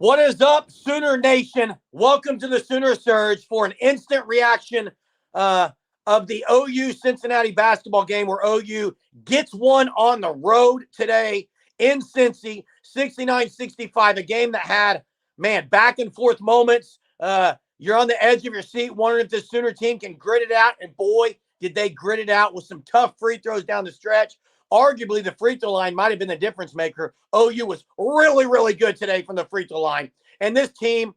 What is up, Sooner Nation? Welcome to the Sooner Surge for an instant reaction of the OU Cincinnati basketball game where OU gets one on the road today in Cincy, 69-65, a game that had, back and forth moments. You're on the edge of your seat wondering if the Sooner team can grit it out, and boy, did they grit it out with some tough free throws down the stretch. Arguably, the free throw line might have been the difference maker. OU was really, really good today from the free throw line. And this team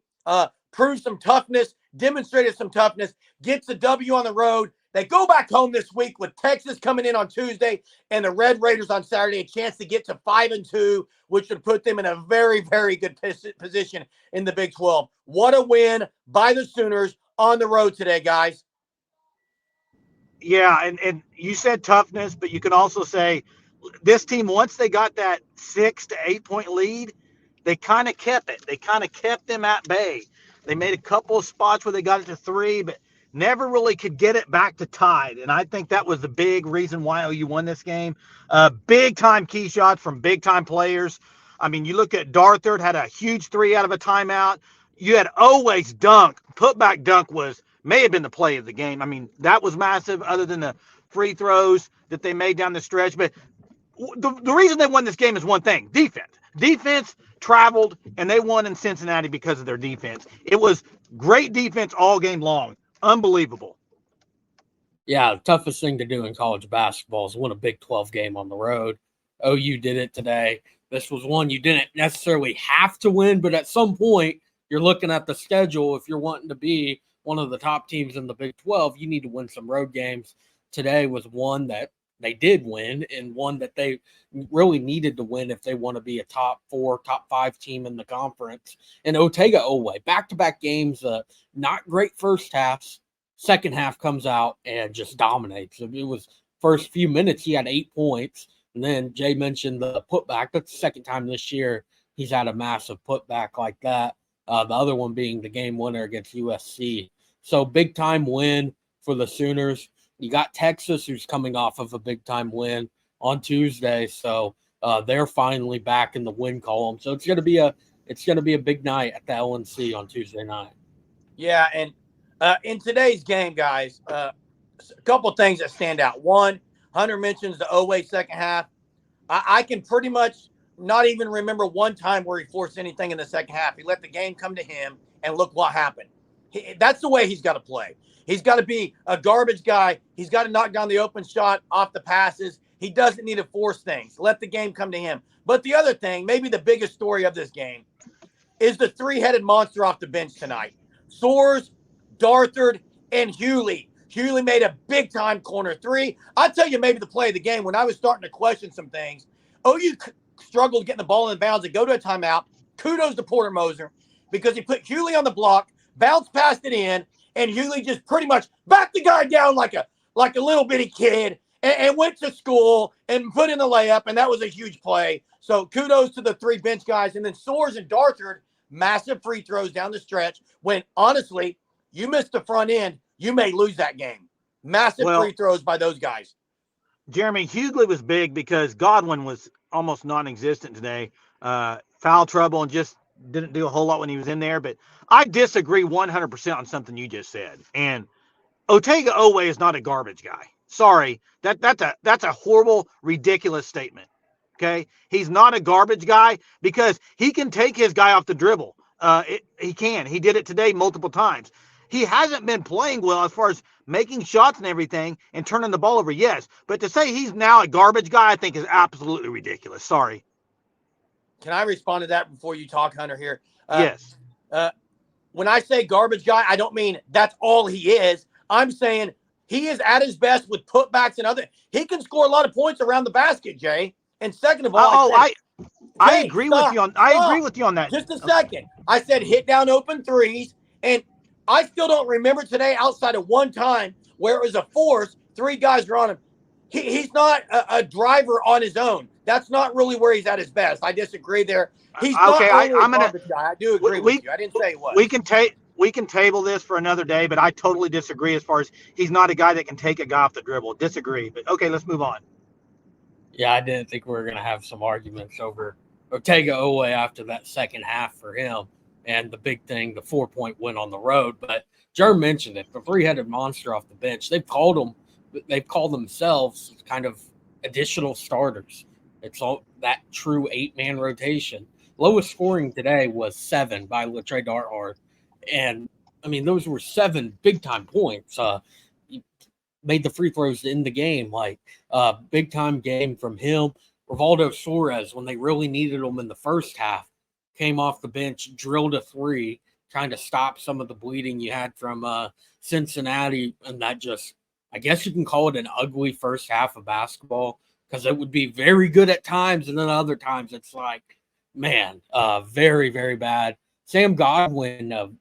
proved some toughness, demonstrated some toughness, gets a W on the road. They go back home this week with Texas coming in on Tuesday and the Red Raiders on Saturday, a chance to get to 5-2, which would put them in a very, very good position in the Big 12. What a win by the Sooners on the road today, guys. Yeah, and you said toughness, but you can also say this team, once they got that 6 to 8 point lead, they kind of kept it. They kind of kept them at bay. They made a couple of spots where they got it to 3, but never really could get it back to tied. And I think that was the big reason why OU won this game. Big-time key shots from big-time players. I mean, you look at Darthard, had a huge 3 out of a timeout. You had Oweh's dunk. Putback dunk may have been the play of the game. I mean, that was massive other than the free throws that they made down the stretch. But the reason they won this game is one thing: defense. Defense traveled, and they won in Cincinnati because of their defense. It was great defense all game long. Unbelievable. Yeah, the toughest thing to do in college basketball is win a Big 12 game on the road. OU did it today. This was one you didn't necessarily have to win, but at some point, you're looking at the schedule. If you're wanting to be one of the top teams in the Big 12, you need to win some road games. Today was one that they did win, and one that they really needed to win if they want to be a top 4, top 5 team in the conference. And Otega Oweh, back-to-back games, not great first halves. Second half comes out and just dominates. It was first few minutes, he had 8 points. And then Jay mentioned the putback. That's the second time this year he's had a massive putback like that. The other one being the game winner against USC. So big-time win for the Sooners. You got Texas, who's coming off of a big-time win on Tuesday. So they're finally back in the win column. So it's gonna be a big night at the LNC on Tuesday night. Yeah, and in today's game, guys, a couple things that stand out. One, Hunter mentions the Oweh second half. I can pretty much not even remember one time where he forced anything in the second half. He let the game come to him, and look what happened. That's the way he's got to play. He's got to be a garbage guy. He's got to knock down the open shot off the passes. He doesn't need to force things. Let the game come to him. But the other thing, maybe the biggest story of this game, is the three-headed monster off the bench tonight. Soares, Darthard, and Hughley. Hughley made a big-time corner 3. I'll tell you maybe the play of the game when I was starting to question some things. OU struggled getting the ball in bounds and go to a timeout. Kudos to Porter Moser because he put Hughley on the block, bounced past it in, and Hughley just pretty much backed the guy down like a little bitty kid and went to school and put in the layup, and that was a huge play. So kudos to the 3 bench guys. And then Soares and Darthard, massive free throws down the stretch when, honestly, you missed the front end, you may lose that game. Massive free throws by those guys. Jeremy, Hughley was big because Godwin was almost non-existent today. Foul trouble and just didn't do a whole lot when he was in there. But I disagree 100% on something you just said. And Otega Oweh is not a garbage guy. Sorry, that's a horrible, ridiculous statement. Okay, he's not a garbage guy because he can take his guy off the dribble. He can. He did it today multiple times. He hasn't been playing well as far as making shots and everything and turning the ball over, yes. But to say he's now a garbage guy, I think is absolutely ridiculous. Sorry. Can I respond to that before you talk, Hunter, here? Yes. When I say garbage guy, I don't mean that's all he is. I'm saying he is at his best with putbacks and other. He can score a lot of points around the basket, Jay. And second of all, I agree with you on. I agree with you on that. Just a second. I said hit down open threes, and I still don't remember today outside of one time where it was a force. 3 guys were on him. He's not a driver on his own. That's not really where he's at his best. I disagree there. He's not only a garbage guy. I do agree with you. I didn't say what. We can table this for another day, but I totally disagree as far as he's not a guy that can take a guy off the dribble. Disagree. But okay, let's move on. Yeah, I didn't think we were going to have some arguments over Otega Oweh after that second half for him. and the big thing, the 4-point win on the road. But Jerm mentioned it, the three-headed monster off the bench. They've called themselves kind of additional starters. It's all that true 8-man rotation. Lowest scoring today was 7 by Latrey Darthard. And, I mean, those were 7 big-time points. He made the free throws in the game. Like, big-time game from him. Rivaldo Suarez, when they really needed him in the first half, came off the bench, drilled a 3, trying to stop some of the bleeding you had from Cincinnati. And that just, I guess you can call it an ugly first half of basketball, because it would be very good at times, and then other times it's like, man, very, very bad. Sam Godwin,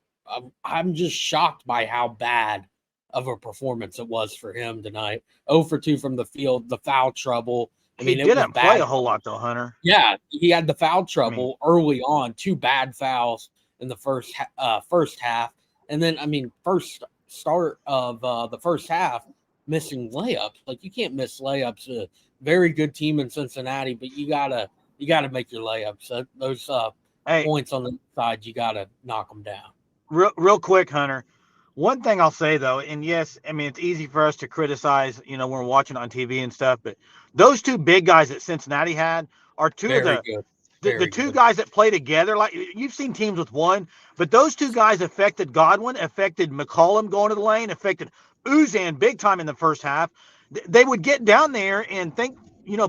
I'm just shocked by how bad of a performance it was for him tonight. 0 for 2 from the field, the foul trouble. He didn't play a whole lot, though, Hunter. Yeah, he had the foul trouble early on, 2 bad fouls in the first half. And then, first start of the first half, missing layups. Like, you can't miss layups. A very good team in Cincinnati, but you gotta make your layups. Those points on the side, you gotta knock them down. Real quick, Hunter. One thing I'll say, though, and yes, it's easy for us to criticize, when we're watching on TV and stuff, but those 2 big guys that Cincinnati had are two very of good. The 2 guys that play together. Like, you've seen teams with 1, but those 2 guys affected Godwin, affected McCullum going to the lane, affected Zuan big time in the first half. They would get down there and think,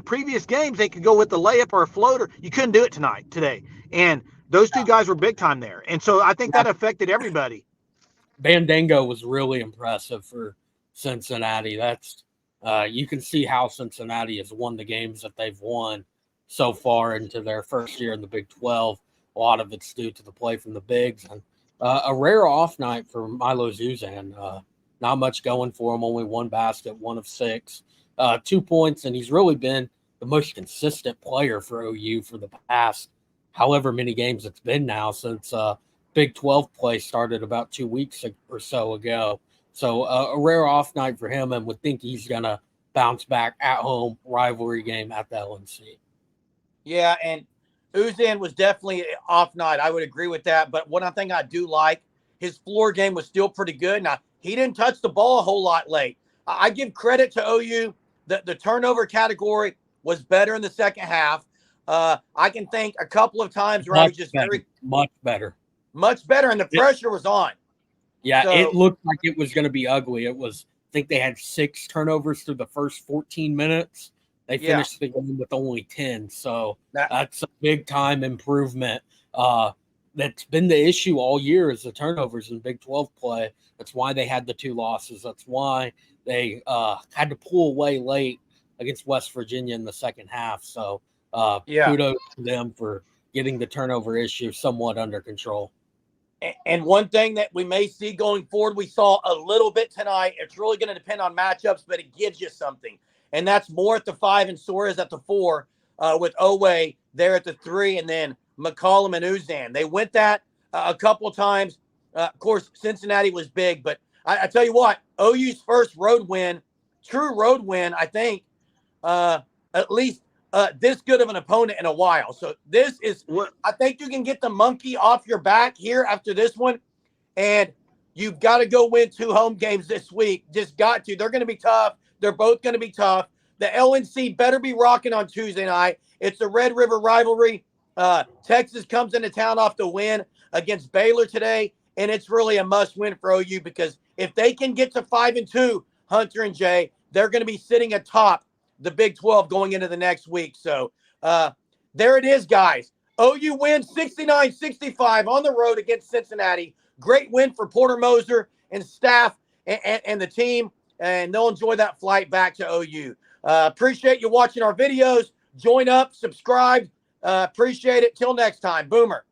previous games they could go with the layup or a floater. You couldn't do it today. And those 2 guys were big time there. And so I think that affected everybody. Bandango was really impressive for Cincinnati. That's you can see how Cincinnati has won the games that they've won so far into their first year in the Big 12. A lot of it's due to the play from the bigs. And a rare off night for Milo Zuan. Not much going for him, only 1 basket, 1 of 6, 2 points, and he's really been the most consistent player for OU for the past however many games it's been now since Big 12 play started about 2 weeks or so ago. So a rare off night for him, and would think he's going to bounce back at home, rivalry game at the LNC. Yeah, and Zuan was definitely an off night. I would agree with that. But one thing I do like, his floor game was still pretty good. Now, he didn't touch the ball a whole lot late. I give credit to OU. The turnover category was better in the second half. I can think a couple of times where I was just much better, and the pressure was on. Yeah, so, it looked like it was going to be ugly. It was, I think they had 6 turnovers through the first 14 minutes. They finished the game with only 10. So that's a big time improvement. That's been the issue all year, is the turnovers in Big 12 play. That's why they had the 2 losses. That's why they had to pull away late against West Virginia in the second half. So kudos to them for getting the turnover issue somewhat under control. And one thing that we may see going forward, we saw a little bit tonight. It's really going to depend on matchups, but it gives you something. And that's Moore at the 5 and Suarez at the 4, with Owe there at the 3, and then McCullum and Zuan. They went that a couple of times. Of course, Cincinnati was big, but I tell you what, OU's first road win, true road win, I think, at least this good of an opponent in a while. So this is – I think you can get the monkey off your back here after this one, and you've got to go win 2 home games this week. Just got to. They're going to be tough. They're both going to be tough. The LNC better be rocking on Tuesday night. It's the Red River rivalry. Texas comes into town off the win against Baylor today, and it's really a must-win for OU, because if they can get to 5-2, Hunter and Jay, they're going to be sitting atop the Big 12 going into the next week. So there it is, guys. OU wins 69-65 on the road against Cincinnati. Great win for Porter Moser and staff and the team, and they'll enjoy that flight back to OU. Appreciate you watching our videos. Join up, subscribe. Appreciate it. Till next time. Boomer.